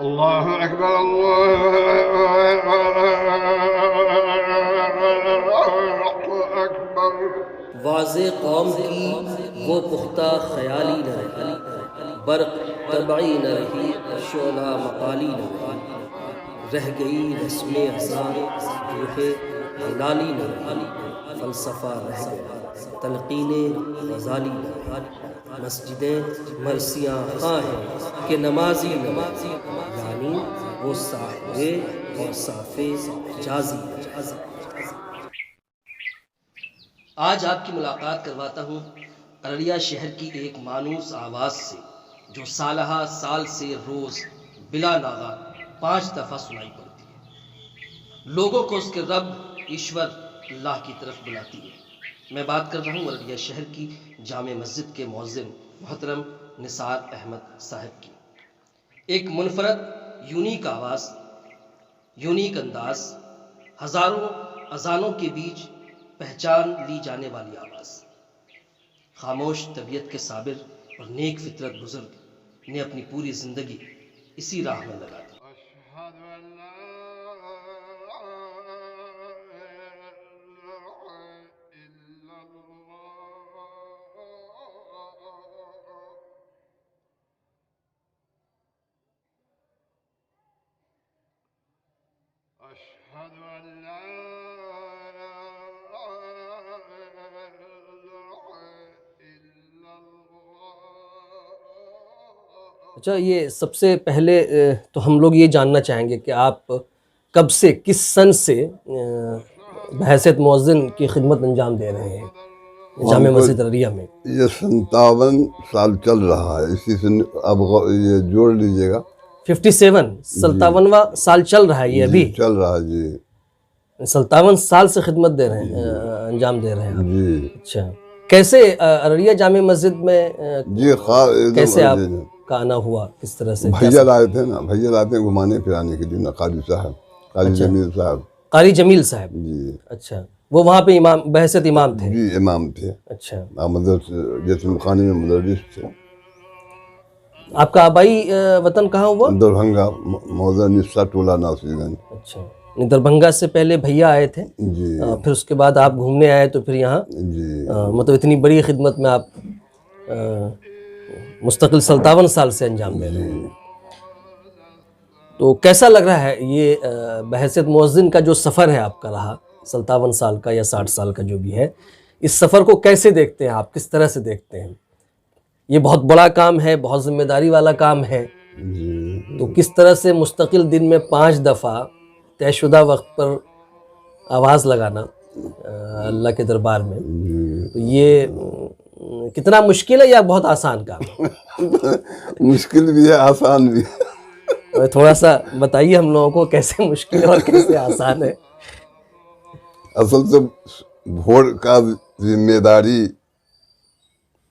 اللہ اکبر اللہ اکبر۔ واضح قوم کی وہ پختہ خیالی نہ رہی، برق طبعی نہ رہی، شعلہ مقالی نہ رہی، رہ گئی رسم ازاں روح ہلالی نہ رہی، فلسفہ رہ گیا تلقین غزالی نہ رہی، مسجدیں مرثیاں خواں ہیں کہ نمازی نہ رہی، یعنی وہ صاحب اور صافِ جازی نہ رہی۔ آج آپ کی ملاقات کرواتا ہوں ارریہ شہر کی ایک مانوس آواز سے، جو سالہ سال سے روز بلا ناغہ 5 دفعہ سنائی پڑتی ہے، لوگوں کو اس کے رب ایشور اللہ کی طرف بلاتی ہے۔ میں بات کر رہا ہوں ارریہ شہر کی جامع مسجد کے مؤذن محترم نثار احمد صاحب کی۔ ایک منفرد یونیک آواز، یونیک انداز، ہزاروں اذانوں کے بیچ پہچان لی جانے والی آواز۔ خاموش طبیعت کے صابر اور نیک فطرت بزرگ نے اپنی پوری زندگی اسی راہ میں لگا دی۔ اشہد ان لا الہ الا اللہ، اشہد ان لا اچھا، یہ سب سے پہلے تو ہم لوگ یہ جاننا چاہیں گے کہ آپ کب سے، کس سن سے بحیثیت مؤذن کی خدمت انجام دے رہے ہیں جامع مسجد ارریہ میں؟ یہ 57 سال چل رہا ہے، اسی سے اب یہ جوڑ لیجئے گا 57واں سال چل رہا ہے یہ ابھی؟ چل رہا ہے جی، 57 سال سے خدمت دے رہے ہیں، انجام دے رہے ہیں جی اچھا، کیسے ارریہ جامع مسجد میں جی کیسے آپ کا آنا ہوا، کس طرح سے؟ بھیا لائے تھے نا، بھیا لائے تھے گھمانے پھرانے کے لیے، قاضی صاحب، قاضی جمیل صاحب، قاری جمیل صاحب، جی اچھا، وہ وہاں پہ امام بحیثیت امام تھے؟ جی امام تھے، اچھا، مدرسے یتیم خانے میں مدرس تھے۔ آپ کا آبائی وطن کہاں ہوا؟ دربھنگا، موزن نسا ٹولہ ناصری گنج۔ اچھا، دربھنگا سے پہلے بھیا آئے تھے، جی پھر اس کے بعد آپ گھومنے آئے، تو پھر یہاں جی مطلب اتنی بڑی خدمت میں آپ مستقل 57 سال سے انجام دے رہے ہیں۔ تو کیسا لگ رہا ہے یہ بحیثیت مؤذن کا جو سفر ہے آپ کا رہا 57 سال کا یا 60 سال کا جو بھی ہے، اس سفر کو کیسے دیکھتے ہیں آپ، کس طرح سے دیکھتے ہیں؟ یہ بہت بڑا کام ہے، بہت ذمہ داری والا کام ہے، جی تو کس طرح سے مستقل دن میں 5 دفعہ طے شدہ وقت پر آواز لگانا اللہ کے دربار میں، تو یہ کتنا مشکل ہے یا بہت آسان کام ہے؟ مشکل بھی ہے، آسان بھی ہے۔ تھوڑا سا بتائیے ہم لوگوں کو کیسے مشکل اور کیسے آسان ہے۔ اصل تو بھوڑ کا ذمہ داری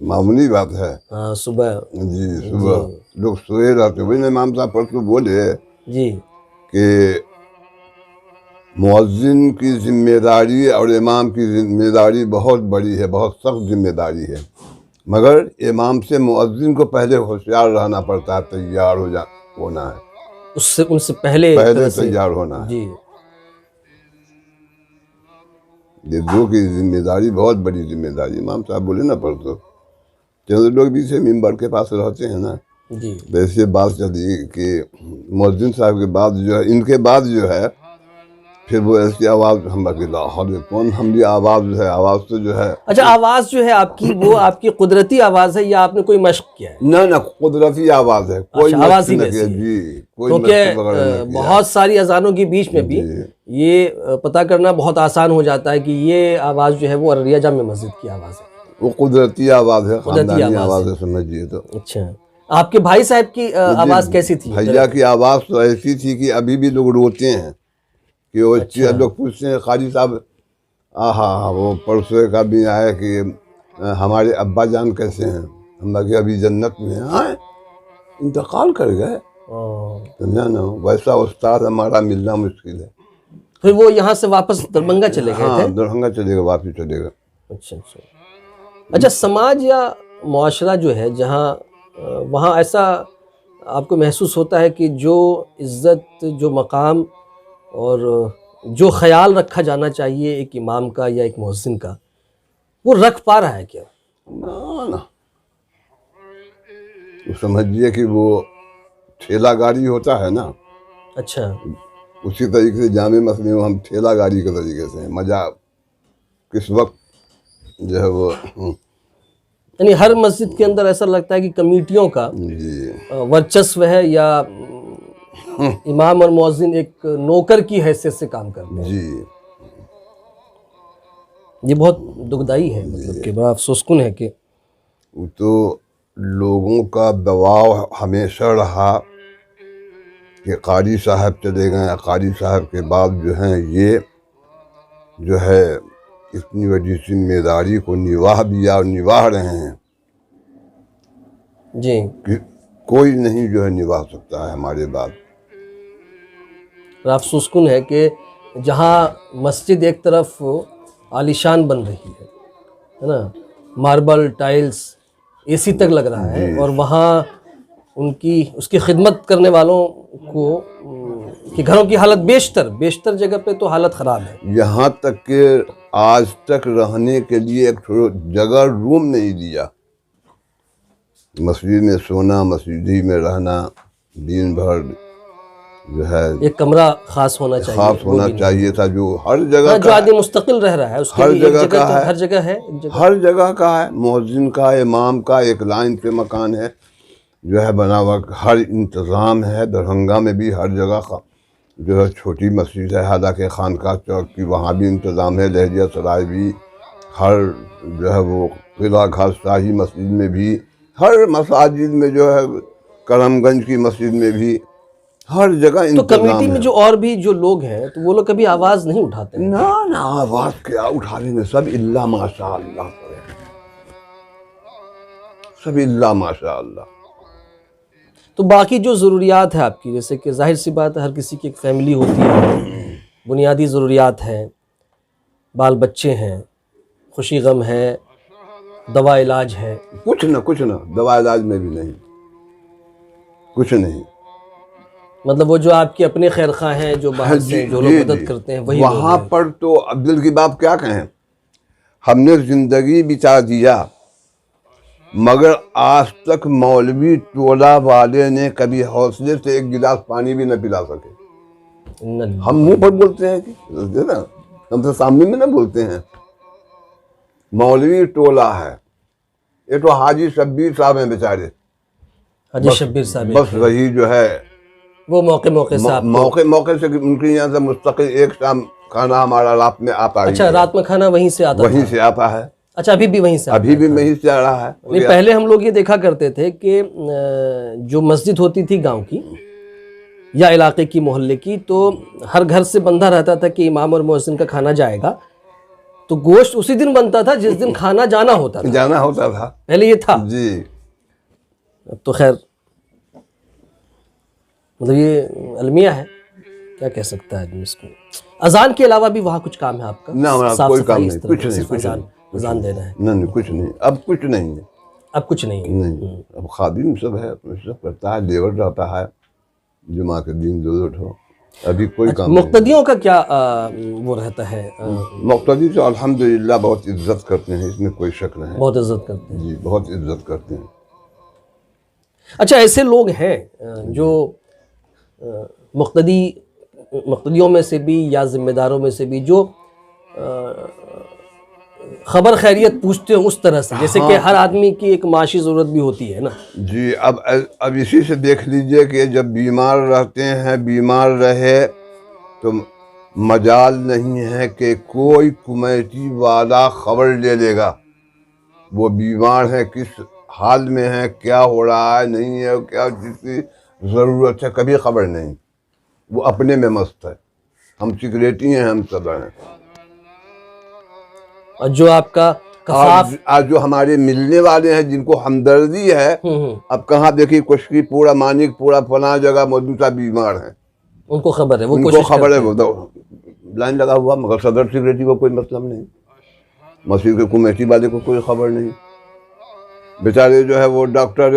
معمولی بات ہے، ہاں، صبح جی صبح لوگ سوئے رہتے ہیں۔ وہی امام صاحب پرسوں بولے جی کہ مؤذن کی ذمہ داری اور امام کی ذمہ داری بہت بڑی ہے، بہت سخت ذمہ داری ہے، مگر امام سے مؤذن کو پہلے ہوشیار رہنا پڑتا ہے، تیار ہونا ہے، ان سے پہلے تیار ہونا ہے۔ جی یہ دو کی ذمہ داری بہت بڑی ذمہ داری، امام صاحب بولے نا پرسوں، چند لوگ بھی سے ممبر کے پاس رہتے ہیں نا، جی ویسے بات چلی کہ مؤذن صاحب کے بعد جو ہے، ان کے بعد جو ہے پھر وہ ایسی آواز ہم کون ہم بھی آواز جو ہے، آواز تو جو ہے، اچھا، آواز جو ہے آپ کی، وہ آپ کی قدرتی آواز ہے یا آپ نے کوئی مشق کیا ہے؟ نہ قدرتی آواز ہے، کوئی آواز ہی مشق نہ ویسی کیا، ہے۔ جی کوئی کیونکہ مشق وغیرہ نہ کیا۔ بہت ساری اذانوں کے بیچ میں بھی جی یہ پتہ کرنا بہت آسان ہو جاتا ہے کہ یہ آواز جو ہے وہ ارریہ جامع مسجد کی آواز ہے، وہ قدرتی آواز ہے، قدرتی خاندانی آواز آواز ہے۔ ہے، سمجھیے تو۔ اچھا، آپ کے بھائی صاحب کی آواز کیسی تھی؟ بھیا کی آواز تو ایسی تھی کہ ابھی بھی لوگ روتے ہیں، کہ وہ لوگ پوچھتے ہیں قاضی صاحب وہ پرسوں کا بھی آیا کہ ہمارے ابا جان کیسے ہیں، ہم لگے ابھی جنت میں ہیں، انتقال کر گئے، سمجھا نا، ویسا استاد ہمارا ملنا مشکل ہے۔ پھر وہ یہاں سے واپس دربھنگا چلے گئے تھے؟ ہاں دربھنگا چلے گا، واپس چلے گا۔ اچھا اچھا اچھا، سماج یا معاشرہ جو ہے جہاں وہاں ایسا آپ کو محسوس ہوتا ہے کہ جو عزت، جو مقام اور جو خیال رکھا جانا چاہیے ایک امام کا یا ایک مؤذن کا، وہ رکھ پا رہا ہے کیا؟ نا سمجھیے کہ وہ ٹھیلا گاڑی ہوتا ہے نا، اچھا، اسی طریقے سے جامع مسجد میں ہم ٹھیلا گاڑی کے طریقے سے ہیں۔ مزہ کس وقت جو ہے وہ یعنی ہر مسجد کے اندر ایسا لگتا ہے کہ کمیٹیوں کا جی ورچسو ہے، یا امام اور مؤذن ایک نوکر کی حیثیت سے کام کرتے ہیں۔ جی یہ بہت دکھدائی ہے، مطلب کہ بڑا افسوس کن ہے کہ وہ تو لوگوں کا دباؤ ہمیشہ رہا کہ قاری صاحب چلے گئے، قاری صاحب کے بعد جو ہیں یہ جو ہے اتنی بڑی ذمہ داری کو نبھا دیا اور نبھا رہے ہیں جی، کہ کوئی نہیں جو ہے نبھا سکتا ہے ہمارے بعد۔ اور افسوس کن ہے کہ جہاں مسجد ایک طرف عالیشان بن رہی ہے نا، ماربل، ٹائلز، اے سی تک لگ رہا ہے، اور وہاں اس کی خدمت کرنے والوں کو کہ گھروں کی حالت بیشتر جگہ پہ تو حالت خراب ہے۔ یہاں تک کہ آج تک رہنے کے لیے ایک جگہ روم نہیں دیا، مسجد میں سونا، مسجد ہی میں رہنا، دن بھر جو ہے ایک کمرہ خاص ہونا چاہیے، خاص ہونا چاہیے تھا، جو ہر جگہ جو آدمی مستقل رہ رہا ہے اس کے ہر لیے ایک جگہ جگہ کا تو ہے، ہر جگہ ہے، ایک جگہ۔ ہر جگہ کا ہے، مؤذن کا، امام کا ایک لائن پہ مکان ہے جو ہے بنا ہوا، ہر انتظام ہے۔ دربھنگہ میں بھی ہر جگہ جو ہے چھوٹی مسجد ہے، حالانکہ خانقاہ چوک کی وہاں بھی انتظام ہے، لہجہ سرائے بھی، ہر جو ہے وہ قلعہ گھاٹ شاہی مسجد میں بھی، ہر مساجد میں جو ہے کرم گنج کی مسجد میں بھی، ہر جگہ تو انتظام کمیٹی میں ہے۔ جو اور بھی جو لوگ ہیں تو وہ لوگ کبھی آواز نہیں اٹھاتے ہیں؟ نا آواز کیا اٹھا لیں گے، سب اللہ ماشاء اللہ کرے، سب اللہ ماشاء اللہ۔ تو باقی جو ضروریات ہے آپ کی، جیسے کہ ظاہر سی بات ہے ہر کسی کی ایک فیملی ہوتی ہے، بنیادی ضروریات ہیں، بال بچے ہیں، خوشی غم ہے، دوا علاج ہے، کچھ نہ دوا علاج میں بھی نہیں، کچھ نہیں۔ مطلب وہ جو آپ کے اپنے خیر خواہ ہیں، جو باہر سے جو لوگ مدد کرتے ہیں، وہی لوگ وہاں ہیں۔ پر تو عبدل کی بات کیا کہیں، ہم نے زندگی بچا دیا، مگر آج تک مولوی ٹولہ والے نے کبھی حوصلے سے ایک گلاس پانی بھی نہ پلا سکے۔ ہم منہ پر بولتے ہیں کہ نا، ہم تو سامنے میں نہ بولتے ہیں۔ مولوی ٹولہ ہے، یہ تو حاجی شبیر صاحب ہیں بیچارے، حاجی شبیر صاحب بس وہی جو ہے وہ موقع سے آپ کو، موقع سے ان کے یہاں سے مستقل ایک شام کھانا ہمارا رات میں آتا ہے۔ اچھا، رات میں کھانا وہیں سے آتا وہیں سے آتا ہے، اچھا ابھی بھی وہیں سے آتا ابھی بھی وہیں سے آ رہا ہے۔ نہیں، پہلے ہم لوگ یہ دیکھا کرتے تھے کہ جو مسجد ہوتی تھی گاؤں کی یا علاقے کی، محلے کی، تو ہر گھر سے بندہ رہتا تھا کہ امام اور مؤذن کا کھانا جائے گا، تو گوشت اسی دن بنتا تھا جس دن کھانا جانا ہوتا تھا، جانا ہوتا تھا پہلے یہ تھا۔ جی۔ اب تو خیر مطلب یہ المیہ ہے، کیا کہہ سکتا ہے آدمی اس کو۔ اذان کے علاوہ بھی وہاں کچھ کام ہے آپ کا؟ نہ ہمارا صاف کوئی صفائی کام اس نہیں، طرح کچھ کی، نہیں، صرف کچھ اذان دینا ہے؟ نہیں، کچھ نہیں، اب کچھ نہیں ہے، اب کچھ نہیں ہے۔ نہیں، اب خادم سب ہے، سب کرتا ہے، لیبر رہتا ہے، جمعہ کے دن ضرورت ہو، ابھی کوئی کام نہیں۔ مقتدیوں کا کیا وہ رہتا ہے؟ مقتدی تو الحمدللہ بہت عزت کرتے ہیں، اس میں کوئی شک نہیں۔ بہت عزت کرتے ہیں؟ جی، بہت عزت کرتے ہیں۔ اچھا، ایسے لوگ ہیں جو مقتدیوں میں سے بھی یا ذمہ داروں میں سے بھی جو خبر خیریت پوچھتے ہیں اس طرح سے، جیسے کہ ہر آدمی کی ایک معاشی ضرورت بھی ہوتی ہے نا؟ جی، اب اسی سے دیکھ لیجئے کہ جب بیمار رہتے ہیں، بیمار رہے تو مجال نہیں ہے کہ کوئی کمیٹی والا خبر لے لے گا وہ بیمار ہے، کس حال میں ہے، کیا ہو رہا ہے، نہیں ہے، کیا جس کی ضرورت ہے، کبھی خبر نہیں، وہ اپنے میں مست ہے۔ ہم سیکریٹری ہیں، ہم سب ہیں۔ اور جو آپ کا کفاف، آج جو ہمارے ملنے والے ہیں جن کو ہمدردی ہے، اب کہاں دیکھیے کشکی پورا، مانک پورا، فلاں جگہ موجود صاحب بیمار ہیں، ان کو خبر ہے، وہ ان کو کوشش خبر ہے، کرتے ہیں۔ وہ لائن لگا ہوا، مگر صدر سیکریٹری کو کوئی مطلب نہیں، مسجد کے کمیٹی والے کو کوئی خبر نہیں، بیچارے جو ہے وہ ڈاکٹر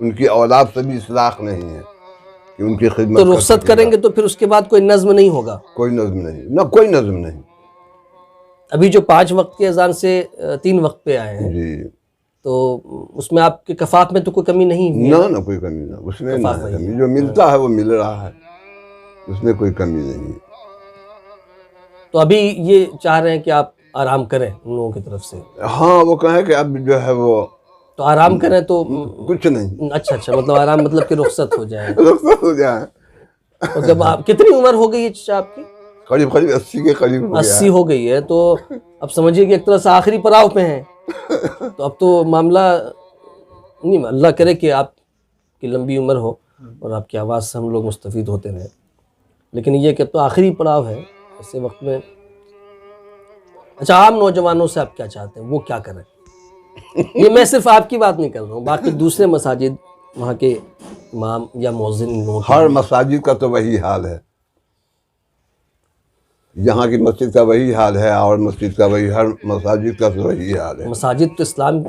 ان کی اولاد سے بھی اصلاح نہیں ہے کہ ان کی خدمت تو کر رخصت سکے کریں گا۔ گے تو پھر اس کے بعد کوئی نظم نہیں ہوگا۔ کوئی نظم نہیں، نہ کوئی نظم نہیں۔ ابھی جو 5 وقت کی اذان سے 3 وقت پہ آئے ہیں، جی تو اس میں آپ کے کفاف میں تو کوئی کمی نہیں ہوئی؟ نہ کوئی کمی نہ، اس میں نہ ہے کمی، جو ملتا ہے وہ مل رہا ہے، اس میں کوئی کمی نہیں ہے۔ تو ابھی یہ چاہ رہے ہیں کہ آپ آرام کریں ان لوگوں کی طرف سے؟ ہاں وہ کہیں کہ اب جو ہے وہ تو آرام کریں تو کچھ نہیں، اچھا مطلب آرام مطلب کہ رخصت ہو جائے۔ رخصت ہو جائے۔ اور جب آپ کتنی عمر ہو گئی ہے چچا آپ کی؟ قریب 80 کے قریب ہو گیا 80 ہو گئی ہے، تو اب سمجھیے کہ ایک طرح سے آخری پڑاؤ پہ ہیں، تو اب تو معاملہ نہیں، اللہ کرے کہ آپ کی لمبی عمر ہو اور آپ کی آواز سے ہم لوگ مستفید ہوتے رہیں، لیکن یہ کہ اب تو آخری پڑاؤ ہے ایسے وقت میں۔ اچھا، عام نوجوانوں سے آپ کیا چاہتے ہیں، وہ کیا کریں؟ یہ میں صرف آپ کی بات نہیں کر رہا ہوں، باقی دوسرے مساجد، وہاں کے امام یا مؤذن، ان لوگوں ہر مساجد کا تو وہی حال ہے، یہاں کی مسجد کا وہی حال ہے، اور مسجد کا وہی، ہر مساجد کا تو وہی حال ہے۔ مساجد تو اسلام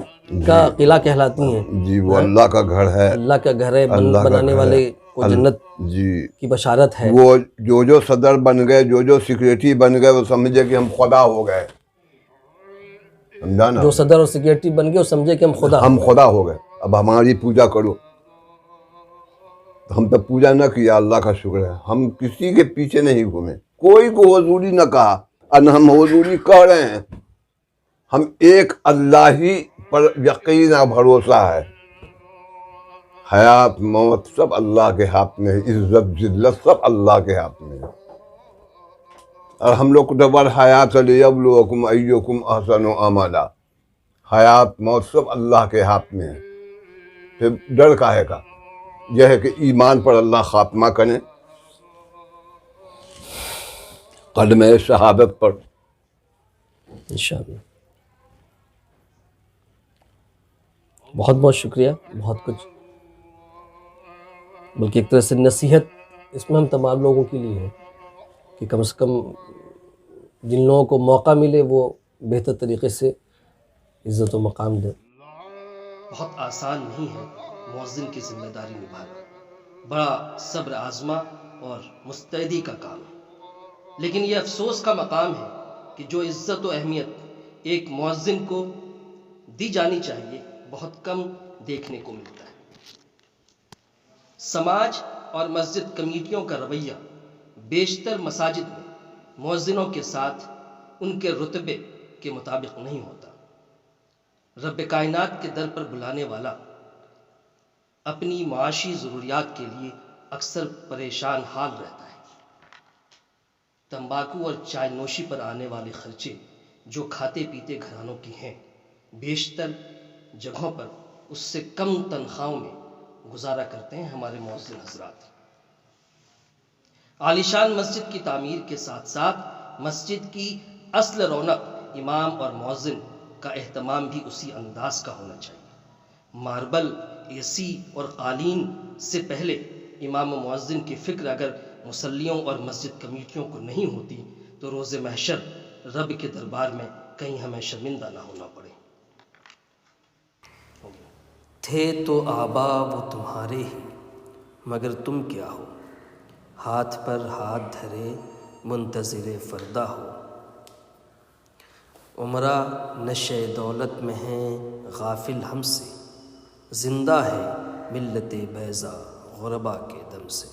کا قلعہ کہلاتی ہیں، جی وہ اللہ کا گھر ہے، اللہ کا گھر ہے، اللہ کا بنانے گھر والے ہے۔ کو جنت جی کی بشارت ہے۔ وہ جو صدر بن گئے، جو سیکریٹری بن گئے، وہ سمجھے کہ ہم خدا ہو گئے، سمجھا نا؟ جو صدر اور سیکریٹری بن گئے وہ سمجھے کہ ہم خدا ہو گئے، اب ہماری پوجا کرو۔ ہم تو پوجا نہ کیا، اللہ کا شکر ہے، ہم کسی کے پیچھے نہیں گھومے، کوئی کو حضوری نہ کہا، اور نہ ہم حضوری کہہ رہے ہیں۔ ہم ایک اللہ ہی پر یقین اور بھروسہ ہے، حیات موت سب اللہ کے ہاتھ میں ہے، عزت ذلت سب اللہ کے ہاتھ میں ہے، اور ہم لوگ کو تو حیات لیبلوکم ایکم احسن عملا، حیات موت سب اللہ کے ہاتھ میں ہے، پھر ڈر کاہے کا؟ یہ ہے کہ ایمان پر اللہ خاتمہ کریں، قدم شہادت پر۔ انشاءاللہ۔ بہت بہت شکریہ، بہت کچھ، بلکہ ایک طرح سے نصیحت اس میں ہم تمام لوگوں کے لیے ہے کہ کم سے کم جن لوگوں کو موقع ملے وہ بہتر طریقے سے عزت و مقام دیں۔ بہت آسان نہیں ہے مؤذن کی ذمہ داری نبھانا، بڑا صبر آزما اور مستعدی کا کام ہے، لیکن یہ افسوس کا مقام ہے کہ جو عزت و اہمیت ایک مؤذن کو دی جانی چاہیے بہت کم دیکھنے کو ملتا ہے۔ سماج اور مسجد کمیٹیوں کا رویہ بیشتر مساجد میں مؤذنوں کے ساتھ ان کے رتبے کے مطابق نہیں ہوتا۔ رب کائنات کے در پر بلانے والا اپنی معاشی ضروریات کے لیے اکثر پریشان حال رہتا ہے۔ تمباکو اور چائے نوشی پر آنے والے خرچے جو کھاتے پیتے گھرانوں کی ہیں، بیشتر جگہوں پر اس سے کم تنخواہوں میں گزارا کرتے ہیں ہمارے مؤذن حضرات۔ عالیشان مسجد کی تعمیر کے ساتھ ساتھ مسجد کی اصل رونق امام اور مؤذن کا اہتمام بھی اسی انداز کا ہونا چاہیے۔ ماربل، اے سی اور قالین سے پہلے امام و مؤذن کی فکر اگر مصلیوں اور مسجد کمیٹیوں کو نہیں ہوتی تو روز محشر رب کے دربار میں کہیں ہمیں شرمندہ نہ ہونا پڑے۔ تھے تو آبا وہ تمہارے ہی، مگر تم کیا ہو، ہاتھ پر ہاتھ دھرے منتظر فردا ہو۔ عمرہ نشے دولت میں ہیں غافل ہم سے، زندہ ہے ملت بیضا غربا کے دم سے۔